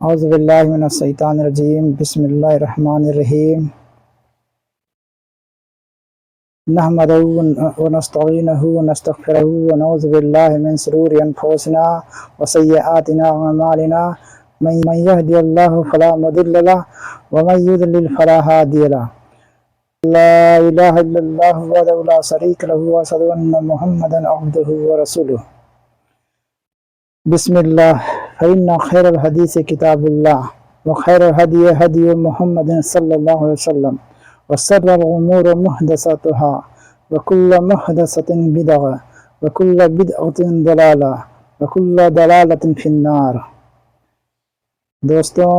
औज़ुबिल्लाहि मिनश्शैतानिर्रजीम बिस्मिल्लाहिर्रहमानिर्रहीम नहमदुहु व नस्तईनुहु व नस्तगफिरुहु व नऊज़ु बिल्लाहि मिन शुरूरि अनफुसिना व सय्यिआति अअमालिना मन यहदिहिल्लाहु फला मुदिल्ल लहु व मन युद्लिल फला हादिय लहु। ला इलाहा इल्लल्लाहु वहदहु ला शरीका लहु व अशहदु अन्न मुहम्मदन अब्दुहु व रसूलुहु। बिस्मिल्लाह फ़इन्ना खैरल हदीस किताबुल्लाह व खैरल हदी हदी मुहम्मदिन सल्लल्लाहु अलैहि वसल्लम व शर्रल उमूरि मुहदसतुहा व कुल्लु मुहदसतिन बिदअह व कुल्लु बिदअतिन दलाला व कुल्लु दलालतिन फिन्नार। दोस्तों,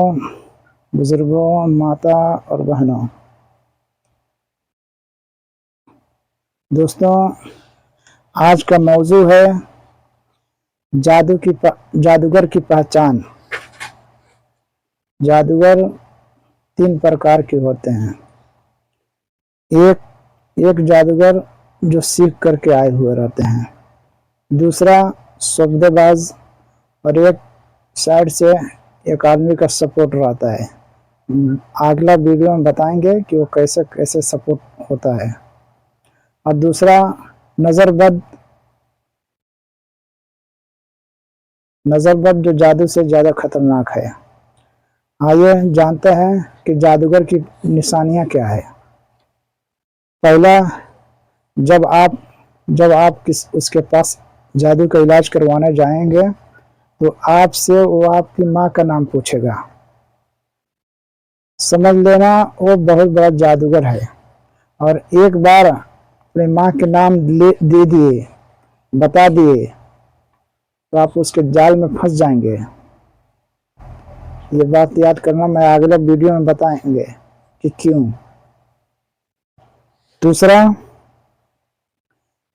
बुजुर्गों, माता और बहनों, दोस्तों आज का मौजू है जादूगर की पहचान। जादूगर तीन प्रकार के होते हैं। एक जादूगर जो सीख करके आए हुए रहते हैं, दूसरा सौदेबाज, और एक साइड से एक आदमी का सपोर्ट रहता है। अगला वीडियो में बताएंगे कि वो कैसे कैसे सपोर्ट होता है। और दूसरा नज़रबद जो जादू से ज़्यादा खतरनाक है। आइए जानते हैं कि जादूगर की निशानियां क्या है। पहला, जब आप उसके पास जादू का इलाज करवाने जाएंगे तो आपसे वो आपकी माँ का नाम पूछेगा। समझ लेना वो बहुत बड़ा जादूगर है। और एक बार अपनी माँ के नाम दे दिए, बता दिए, तो आप उसके जाल में फंस जाएंगे। ये बात याद करना, मैं अगले वीडियो में बताएंगे कि क्यों। दूसरा,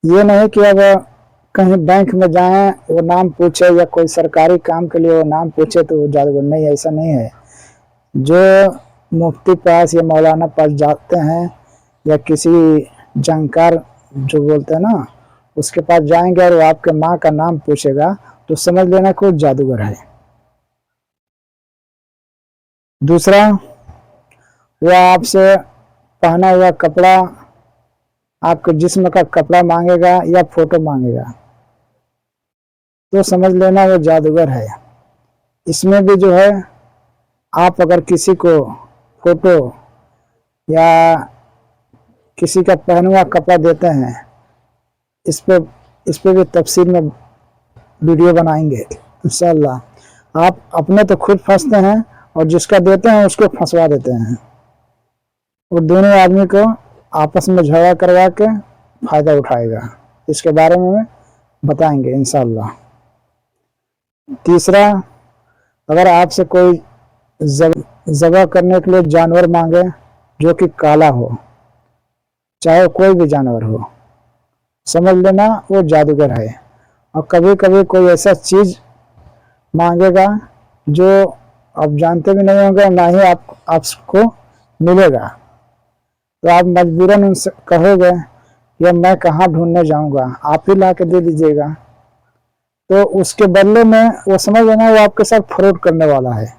ये नहीं कि अब कहीं बैंक में जाएं वो नाम पूछे या कोई सरकारी काम के लिए वो नाम पूछे तो वो जादूगर नहीं, ऐसा नहीं है। जो मुफ्ती पास या मौलाना पास जाते हैं या किसी जानकार जो बोलते हैं ना, उसके पास जाएंगे और वो आपके माँ का नाम पूछेगा तो समझ लेना कोई जादूगर है। दूसरा, वो आपसे पहना हुआ कपड़ा, आपके जिस्म का कपड़ा मांगेगा या फोटो मांगेगा तो समझ लेना वो जादूगर है। इसमें भी जो है, आप अगर किसी को फोटो या किसी का पहना हुआ कपड़ा देते हैं, इस पे भी तफसील में वीडियो बनाएंगे इंशाअल्लाह। आप अपने तो खुद फंसते हैं और जिसका देते हैं उसको फंसवा देते हैं, और दोनों आदमी को आपस में झगड़ा करवा के फायदा उठाएगा। इसके बारे में बताएंगे इंशाअल्लाह। तीसरा, अगर आपसे कोई ज़बह करने के लिए जानवर मांगे जो कि काला हो, चाहे कोई भी जानवर हो, समझ लेना वो जादूगर है। और कभी कभी कोई ऐसा चीज मांगेगा जो आप जानते भी नहीं होंगे, ना ही आपको मिलेगा, तो आप मजबूरन उनसे कहोगे या मैं कहाँ ढूंढने जाऊंगा, आप ही ला के दे दीजिएगा। तो उसके बदले में वो समझ लेना वो आपके साथ फ्रॉड करने वाला है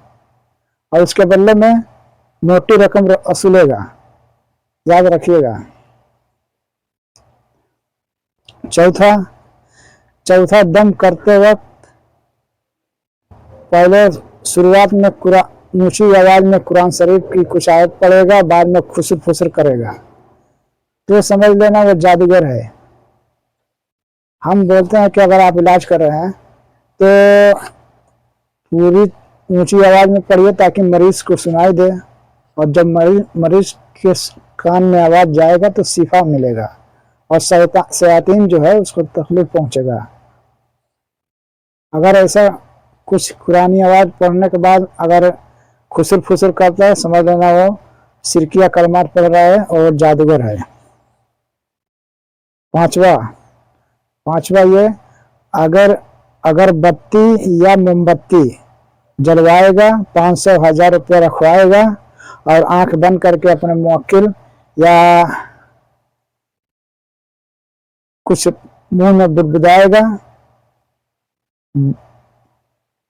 और उसके बदले में मोटी रकम वसूलेगा, याद रखिएगा। चौथा, दम करते वक्त पहले शुरुआत में ऊंची आवाज में कुरान शरीफ की कुछ आयत पढ़ेगा, बाद में खुसर फुसर करेगा, तो समझ लेना वो जादूगर है। हम बोलते हैं कि अगर आप इलाज कर रहे हैं तो पूरी ऊंची आवाज में पढ़िए ताकि मरीज को सुनाई दे, और जब मरीज के कान में आवाज जाएगा तो शिफा मिलेगा और शैतान जो है उसको तकलीफ पहुंचेगा। अगर ऐसा कुछ कुरानी आवाज पढ़ने के बाद अगर खुसर फुसर करता है, समझ लेना वो सिरकिया कलमात पढ़ रहा है और जादूगर है। पांचवा ये, अगर अगरबत्ती या मोमबत्ती जलवाएगा, 500-1000 रुपया रखवाएगा और आंख बंद करके अपने मुवक्किल या कुछ मुंह में बुदबुदाएगा,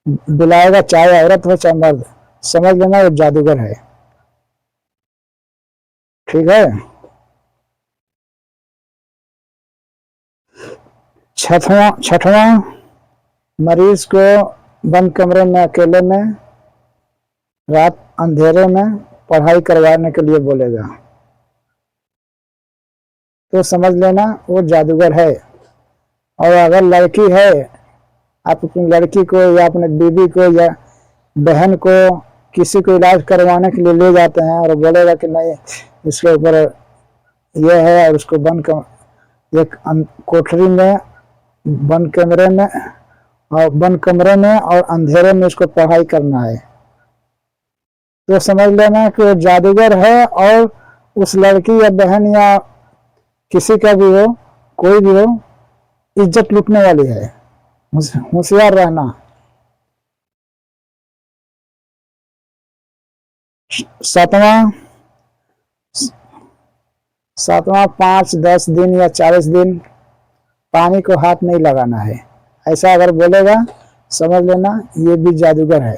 बुलाएगा, चाहे औरत हो चाहे मर्द, समझ लेना वो जादूगर है। ठीक है। छठवां, मरीज को बंद कमरे में अकेले में रात अंधेरे में पढ़ाई करवाने के लिए बोलेगा, तो समझ लेना वो जादूगर है। और अगर लड़की है, आप अपनी लड़की को या अपने बीबी को या बहन को किसी को इलाज करवाने के लिए ले जाते हैं और बोलेगा कि नहीं इसके ऊपर यह है और उसको एक कोठरी में बंद कमरे में और अंधेरे में उसको पढ़ाई करना है, तो समझ लेना कि वो जादूगर है। और उस लड़की या बहन या किसी का भी हो, कोई भी हो, इज्जत लूटने वाली है, होशियार रहना। सातवां 5-10 दिन या 40 दिन पानी को हाथ नहीं लगाना है, ऐसा अगर बोलेगा समझ लेना ये भी जादूगर है।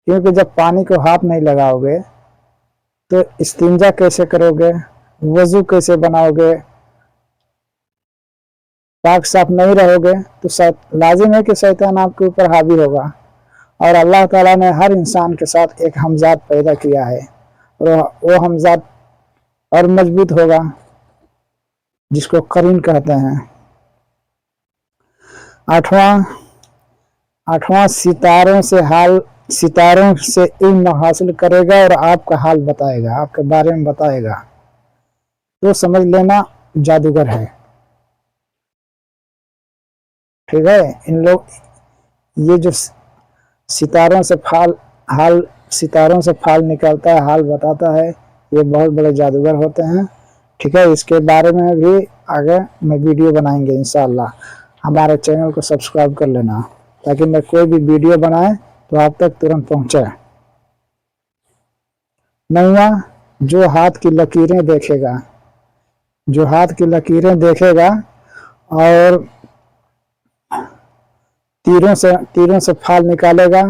क्योंकि जब पानी को हाथ नहीं लगाओगे तो इस्तिंजा कैसे करोगे, वजू कैसे बनाओगे, पाक साफ नहीं रहोगे, तो लाजिम है कि शैतान आपके ऊपर हावी होगा। और अल्लाह ताला ने हर इंसान के साथ एक हमजाद पैदा किया है, और वो हमजाद और मजबूत होगा, जिसको करीन कहते हैं। आठवां सितारों से इल्म हासिल करेगा और आपका हाल बताएगा, आपके बारे में बताएगा, तो समझ लेना जादूगर है। ठीक है। इन लोग ये जो सितारों से फाल निकलता है, हाल बताता है, ये बहुत बड़े जादूगर होते हैं। ठीक है। इसके बारे में भी आगे मैं वीडियो बनाएंगे इंशाअल्लाह। हमारे चैनल को सब्सक्राइब कर लेना, ताकि मैं कोई भी वीडियो बनाए तो आप तक तुरंत पहुंचे। 9वां, जो हाथ की लकीरें देखेगा और तीरों से फाल निकालेगा,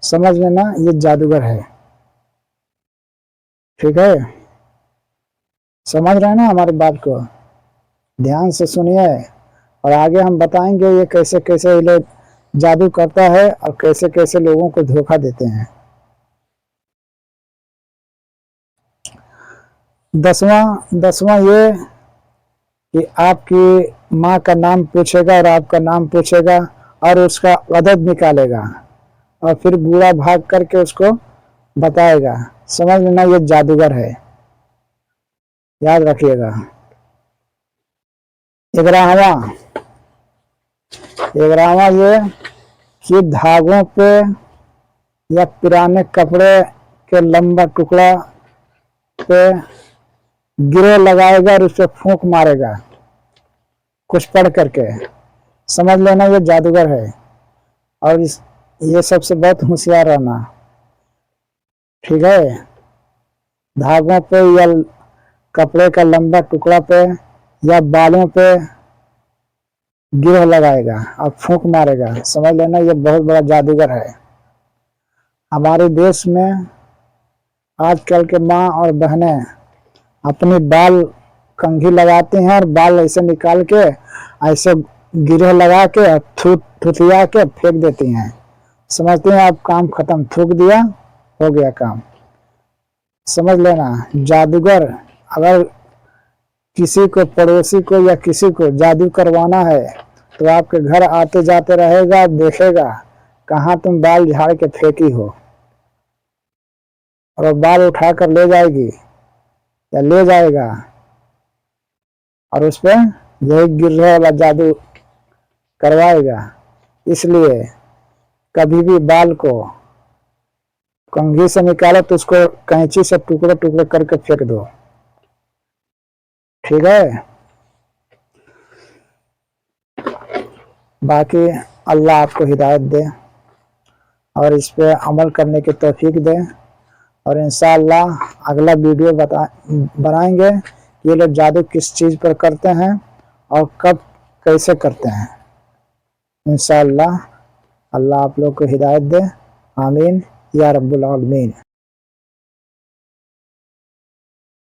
समझ लेना ये जादूगर है। ठीक है। समझ रहे हैं ना हमारी बात को, ध्यान से सुनिए। और आगे हम बताएंगे ये कैसे कैसे ये लोग जादू करता है और कैसे कैसे लोगों को धोखा देते हैं। 10वां ये कि आपकी माँ का नाम पूछेगा और आपका नाम पूछेगा और उसका अदद निकालेगा और फिर बूढ़ा भाग करके उसको बताएगा, समझ लेना ये जादूगर है, याद रखिएगा। 11वां ये कि धागों पे या पुराने कपड़े के लंबा टुकड़ा पे गिरे लगाएगा और उस पर फूंक मारेगा कुछ पढ़ करके, समझ लेना ये जादूगर है। और ये सबसे बहुत होशियार रहना। ठीक है। धागों पे या कपड़े का लंबा टुकड़ा पे या बालों पे गिरह लगाएगा और फूंक मारेगा, समझ लेना ये बहुत बड़ा जादूगर है। हमारे देश में आजकल के माँ और बहनें अपने बाल कंघी लगाती हैं और बाल ऐसे निकाल के ऐसे गिरह लगा के थुथिया के फेंक देती हैं, समझती हैं अब काम खत्म, थूक दिया हो गया काम। समझ लेना जादूगर अगर किसी को, पड़ोसी को या किसी को जादू करवाना है तो आपके घर आते जाते रहेगा, देखेगा कहाँ तुम बाल झाड़ के फेंकी हो, और बाल उठा कर ले जाएगी या ले जाएगा और उस पर यही गिरने वाला जादू करवाएगा। इसलिए कभी भी बाल को कंघी से निकालो तो उसको कैंची से टुकड़े टुकड़े करके फेंक दो। ठीक है। बाकी अल्लाह आपको हिदायत दे और इस पे अमल करने की तौफीक दे, और इंशाअल्लाह अगला वीडियो बनाएंगे ये लोग जादू किस चीज़ पर करते हैं और कब कैसे करते हैं। इंशाअल्लाह। अल्लाह आप लोग को हिदायत दे। आमीन या रब्बुल आलमीन।